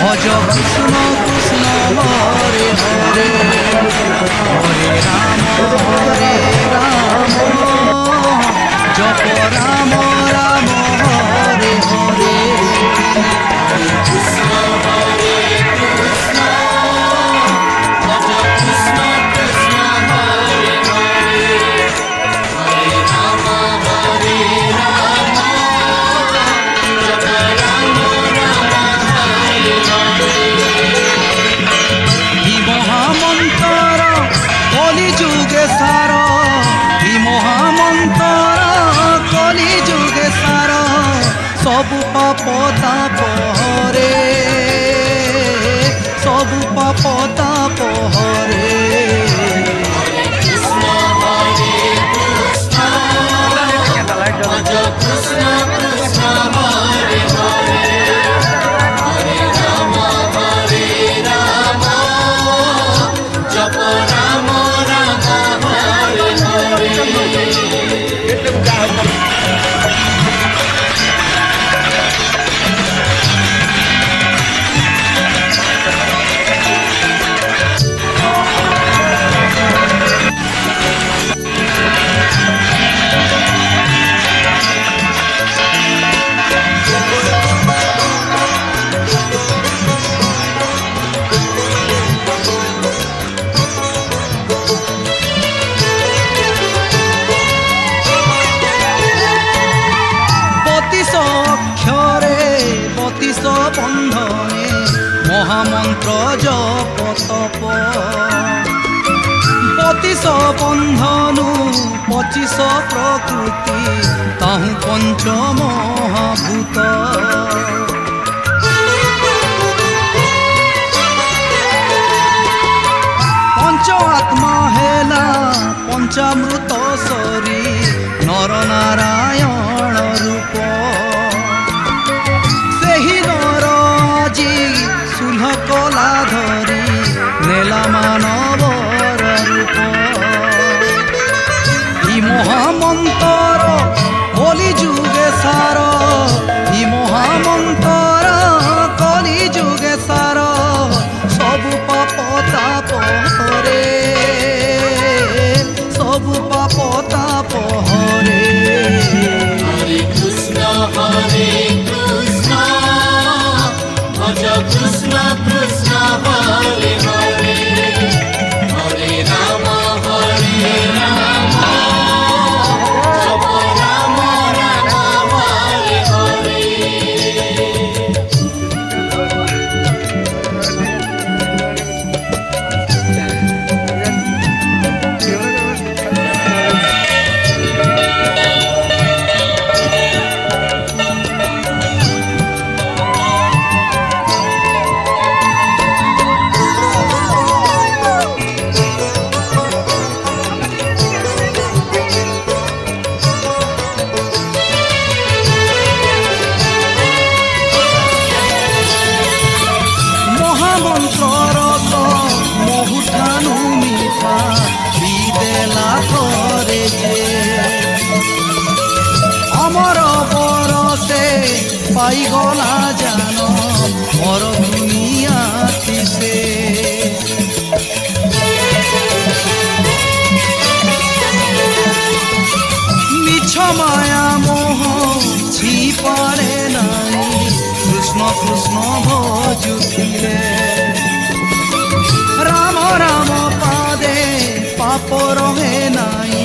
ভজ কৃষ্ণ কৃষ্ণ হরে হরে হরে রাম জপ রাম রাম হরে হরে কৃষ্ণ হরে কৃষ্ণ ভজ কৃষ্ণ কৃষ্ণ হরে হরে হরে রাম হরে রাম জপ রাম রাম হরে হরে। হি মহামন্ত্র কলি যুগে সার, হি মহামন্ত্র কলি যুগে সার, সবু পাপ তাপ হরে, সবু পাপ তাপ হরে। কৃষ্ণ হরে কৃষ্ণ ভজ কৃষ্ণ কৃষ্ণ হরে হরে হরে রাম জপ রাম রাম হরে হরে। বন্ধনে মহামন্ত্র জপ তপ, 32 বন্ধনু 25 প্রকৃতি, তাহু পঞ্চ মহাভূত। পঞ্চ আত্মা হেলা পঞ্চামৃত সরি, নর নারায়ণ রূপ। সুলহ কলা ধরি নেলা মানবর রূপ। ই মহামন্ত্র কলি যুগে সার, ই মহামন্ত্র কলি যুগে সার, সবু পাপ তাপ হরে, সবু পাপ তাপ হরে। হরে কৃষ্ণ হরে কৃষ্ণ ভজ কৃষ্ণ কৃষ্ণ হরে হরে হরে রাম জপ রাম রাম হরে হরে। অমর বরসে পাইগলা জান মর দুনিয়া সে, মিছ মায়া মোহ ছি পারে নাই, কৃষ্ণ কৃষ্ণ ভজুলে। রাম রাম পাদে পাপ রহে নাই,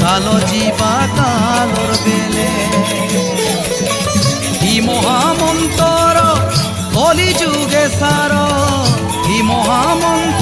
কাল ଯିବା কালর বেলে। হি মহামন্ত্র কলি যুগে সার, হি মহামন্ত্র